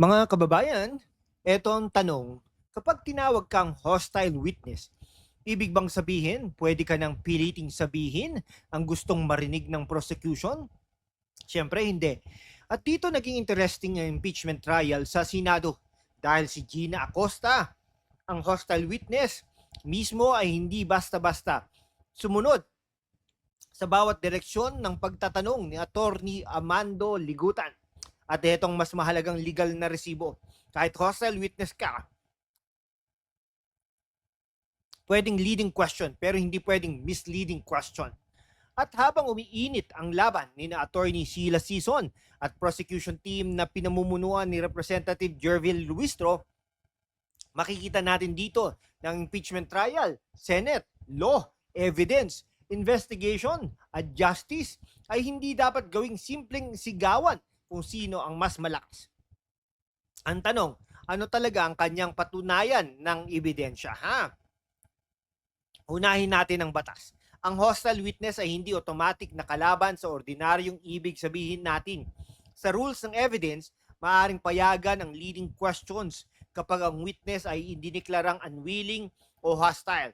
Mga kababayan, eto ang tanong, kapag tinawag kang hostile witness, ibig bang sabihin pwede ka nang piliting sabihin ang gustong marinig ng prosecution? Siyempre hindi. At dito naging interesting ang impeachment trial sa Senado dahil si Gina Acosta, ang hostile witness, mismo ay hindi basta-basta sumunod sa bawat direksyon ng pagtatanong ni Attorney Amando Ligutan. At itong mas mahalagang legal na resibo. Kahit hostile witness ka, pwedeng leading question pero hindi pwedeng misleading question. At habang umiinit ang laban ni na Attorney Sheila Sison at prosecution team na pinamumunuan ni Representative Jervil Luistro, makikita natin dito ng impeachment trial, Senate, law, evidence, investigation at justice ay hindi dapat gawing simpleng sigawan kung sino ang mas malakas. Ang tanong, ano talaga ang kanyang patunayan ng ebidensya, ha? Unahin natin ang batas. Ang hostile witness ay hindi automatic na kalaban sa ordinaryong ibig sabihin natin. Sa rules ng evidence, maaaring payagan ang leading questions kapag ang witness ay indineklarang unwilling o hostile.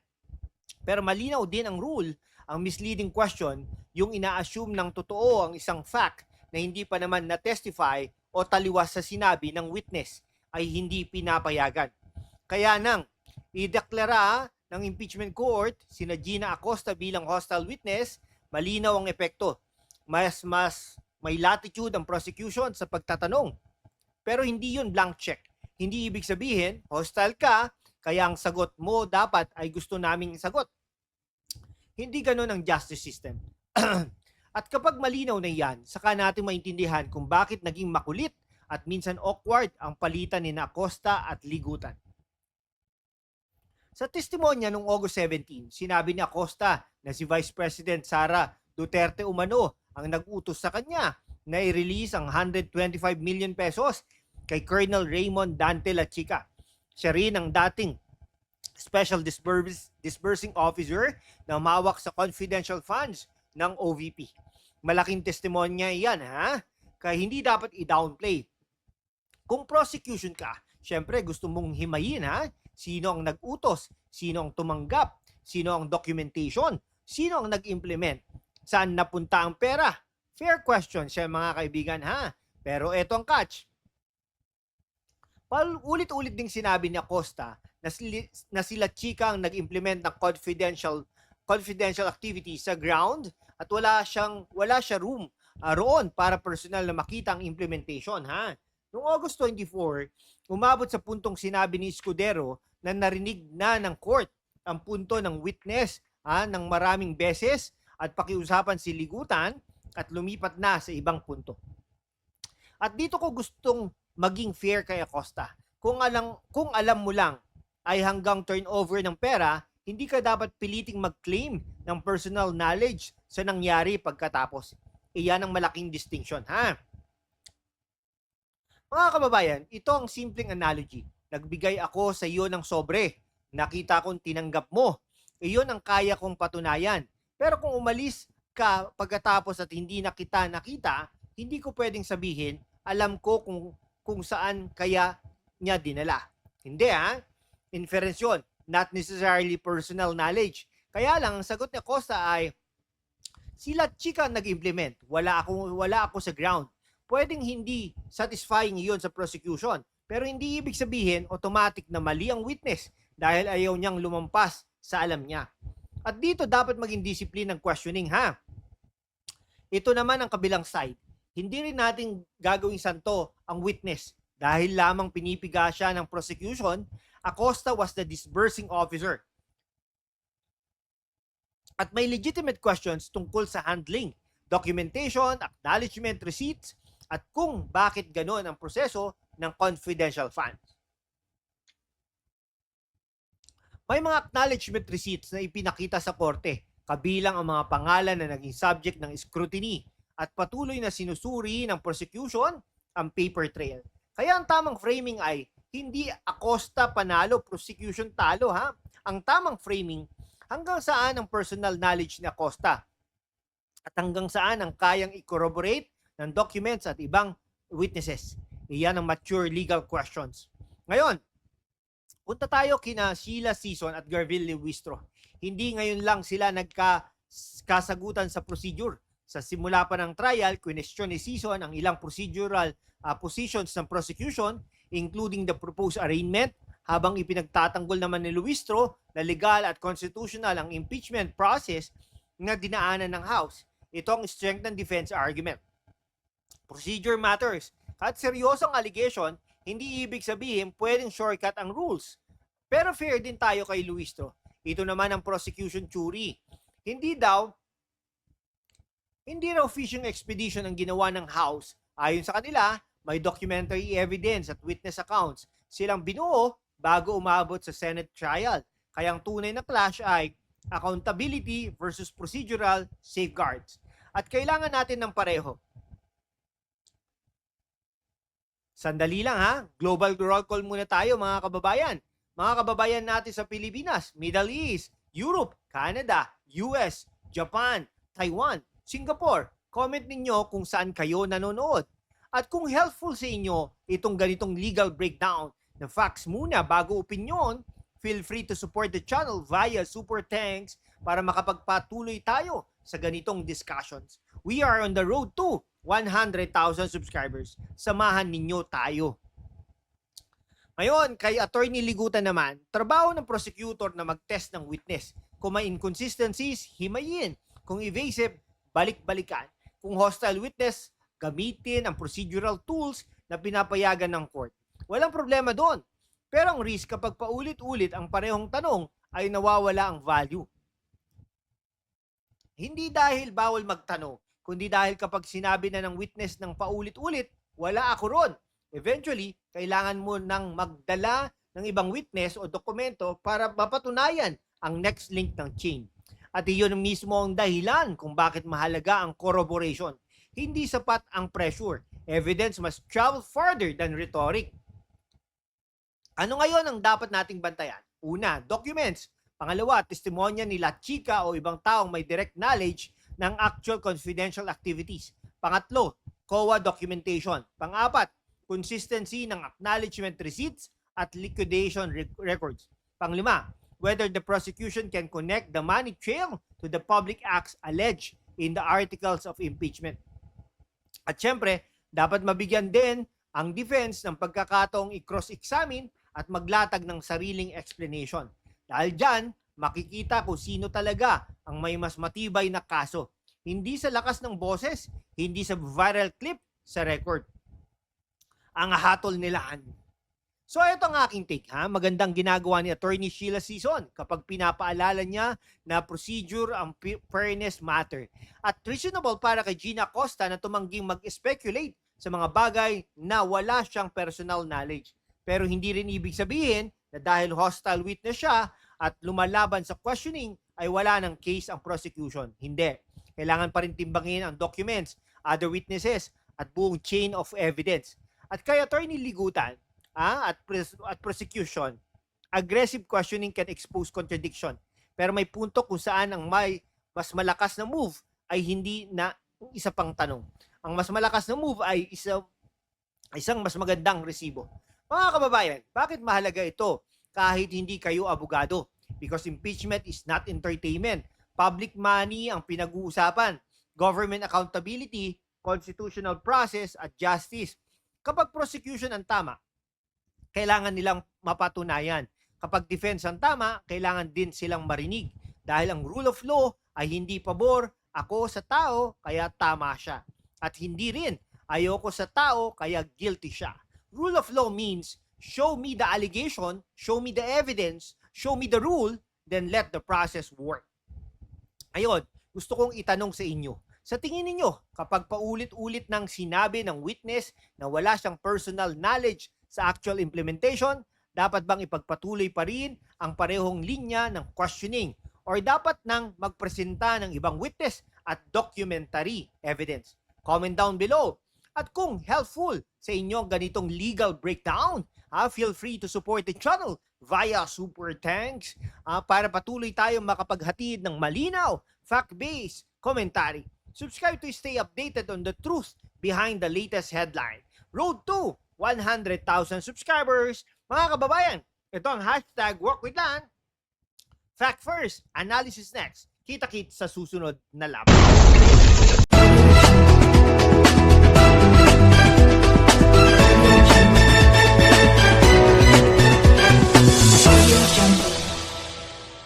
Pero malinaw din ang rule, ang misleading question, yung ina-assume ng totoo ang isang fact na hindi pa naman na-testify o taliwas sa sinabi ng witness ay hindi pinapayagan. Kaya nang ideklara ng impeachment court sina Gina Acosta bilang hostile witness, malinaw ang epekto. Mas may latitude ang prosecution sa pagtatanong. Pero hindi yun blank check. Hindi ibig sabihin, hostile ka, kaya ang sagot mo dapat ay gusto naming sagot. Hindi ganun ang justice system. At kapag malinaw na yan, saka natin maintindihan kung bakit naging makulit at minsan awkward ang palitan ni Acosta at Ligutan. Sa testimonya noong August 17, sinabi ni Acosta na si Vice President Sara Duterte umano ang nag-utos sa kanya na i-release ang 125 million pesos kay Colonel Raymond Dante Lachica. Siya rin ang dating Special Disbursing Officer na umawak sa confidential funds ng OVP. Malaking testimonya yan, ha? Kaya hindi dapat i-downplay. Kung prosecution ka, syempre gusto mong himayin, ha? Sino ang nag-utos? Sino ang tumanggap? Sino ang documentation? Sino ang nag-implement? Saan napunta ang pera? Fair question siya, mga kaibigan, ha? Pero eto ang catch. Ulit-ulit ding sinabi ni Acosta na sila chika ang nag-implement ng confidential activity sa ground at wala siya roon para personal na makita ang implementation, ha. Noong August 24, umabot sa puntong sinabi ni Escudero na narinig na ng court ang punto ng witness ng maraming beses at pakiusapan si Ligutan at lumipat na sa ibang punto. At dito ko gustong maging fair kay Acosta. Kung alam mo lang ay hanggang turnover ng pera, hindi ka dapat piliting mag-claim ng personal knowledge sa nangyari pagkatapos. Iyan ang malaking distinction, ha? Mga kababayan, ito ang simpleng analogy. Nagbigay ako sa iyo ng sobre. Nakita kong tinanggap mo. Iyon ang kaya kong patunayan. Pero kung umalis ka pagkatapos at hindi na kita nakita, hindi ko pwedeng sabihin, alam ko kung saan kaya niya dinala. Hindi, ha? Inference yun, not necessarily personal knowledge. Kaya lang, ang sagot ni Acosta ay, sila chika nag-implement, wala ako sa ground. Pwedeng hindi satisfying iyon sa prosecution, pero hindi ibig sabihin automatic na mali ang witness dahil ayaw niyang lumampas sa alam niya. At dito dapat maging discipline ng questioning, ha? Ito naman ang kabilang side. Hindi rin natin gagawing santo ang witness dahil lamang pinipiga siya ng prosecution. Acosta was the disbursing officer. At may legitimate questions tungkol sa handling, documentation, acknowledgement, receipts, at kung bakit ganoon ang proseso ng confidential funds. May mga acknowledgement receipts na ipinakita sa korte, kabilang ang mga pangalan na naging subject ng scrutiny at patuloy na sinusuri ng prosecution ang paper trail. Kaya ang tamang framing ay hindi Acosta panalo, prosecution talo, ha? Ang tamang framing, hanggang saan ang personal knowledge ni Acosta at hanggang saan ang kayang i-corroborate ng documents at ibang witnesses. Iyan ang mature legal questions. Ngayon, punta tayo kina Sheila Season at Garville Lewistro. Hindi ngayon lang sila nagkasagutan sa procedure. Sa simula pa ng trial, question ni Season ang ilang procedural positions ng prosecution, including the proposed arraignment, habang ipinagtatanggol naman ni Lewistro na legal at constitutional ang impeachment process na dinaanan ng House. Ito ang strengthened defense argument. Procedure matters. At seryosong allegation, hindi ibig sabihin pwedeng shortcut ang rules. Pero fair din tayo kay Lewistro. Ito naman ang prosecution theory. Hindi raw fishing expedition ang ginawa ng House. Ayon sa kanila, may documentary evidence at witness accounts silang binuo bago umabot sa Senate trial. Kaya ang tunay na clash ay accountability versus procedural safeguards. At kailangan natin ng pareho. Sandali lang ha, global roll call muna tayo mga kababayan. Mga kababayan natin sa Pilipinas, Middle East, Europe, Canada, US, Japan, Taiwan, Singapore. Comment ninyo kung saan kayo nanonood. At kung helpful sa inyo itong ganitong legal breakdown ng facts muna bago opinion, feel free to support the channel via Super Thanks para makapagpatuloy tayo sa ganitong discussions. We are on the road to 100,000 subscribers. Samahan ninyo tayo. Ngayon, kay Attorney Ligutan naman, trabaho ng prosecutor na mag-test ng witness. Kung may inconsistencies, himayin. Kung evasive, balik-balikan. Kung hostile witness, gamitin ang procedural tools na pinapayagan ng court. Walang problema doon. Pero ang risk kapag paulit-ulit ang parehong tanong ay nawawala ang value. Hindi dahil bawal magtanong, kundi dahil kapag sinabi na ng witness ng paulit-ulit, wala ako ron. Eventually, kailangan mo nang magdala ng ibang witness o dokumento para mapatunayan ang next link ng chain. At iyon mismo ang dahilan kung bakit mahalaga ang corroboration. Hindi sapat ang pressure. Evidence must travel further than rhetoric. Ano ngayon ang dapat nating bantayan? Una, documents. Pangalawa, testimonya nila chika o ibang taong may direct knowledge ng actual confidential activities. Pangatlo, COA documentation. Pang-apat, consistency ng acknowledgement receipts at liquidation records. Panglima, whether the prosecution can connect the money trail to the public acts alleged in the articles of impeachment. At syempre, dapat mabigyan din ang defense ng pagkakataong i-cross-examine at maglatag ng sariling explanation. Dahil dyan, makikita kung sino talaga ang may mas matibay na kaso. Hindi sa lakas ng boses, hindi sa viral clip, sa record. Ang hatol nilaan. So ito ang aking take ha. Magandang ginagawa ni Attorney Sheila Season kapag pinapaalala niya na procedure ang fairness matter. At reasonable para kay Gina Costa na tumangging mag-speculate sa mga bagay na wala siyang personal knowledge. Pero hindi rin ibig sabihin na dahil hostile witness siya at lumalaban sa questioning ay wala ng case ang prosecution. Hindi. Kailangan pa rin timbangin ang documents, other witnesses, at buong chain of evidence. At kay Attorney Ligutan at prosecution, aggressive questioning can expose contradiction. Pero may punto kung saan ang may mas malakas na move ay hindi na isa pang tanong. Ang mas malakas na move ay isang mas magandang resibo. Mga kababayan, bakit mahalaga ito kahit hindi kayo abogado? Because impeachment is not entertainment. Public money ang pinag-uusapan. Government accountability, constitutional process at justice. Kapag prosecution ang tama, kailangan nilang mapatunayan. Kapag defense ang tama, kailangan din silang marinig. Dahil ang rule of law ay hindi pabor ako sa tao, kaya tama siya. At hindi rin ayoko sa tao, kaya guilty siya. Rule of law means show me the allegation, show me the evidence, show me the rule, then let the process work. Ayun, gusto kong itanong sa inyo. Sa tingin ninyo, kapag paulit-ulit nang sinabi ng witness na wala siyang personal knowledge sa actual implementation, dapat bang ipagpatuloy pa rin ang parehong linya ng questioning or dapat nang magpresenta ng ibang witness at documentary evidence? Comment down below. At kung helpful sa inyo ganitong legal breakdown, feel free to support the channel via Super Thanks para patuloy tayong makapaghatid ng malinaw, fact-based commentary. Subscribe to stay updated on the truth behind the latest headline. Road to 100,000 subscribers. Mga kababayan, ito ang hashtag #WalkWithLan. Fact first, analysis next. Kita-kit sa susunod na laban.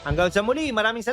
Hanggang sa muli, maraming salamat.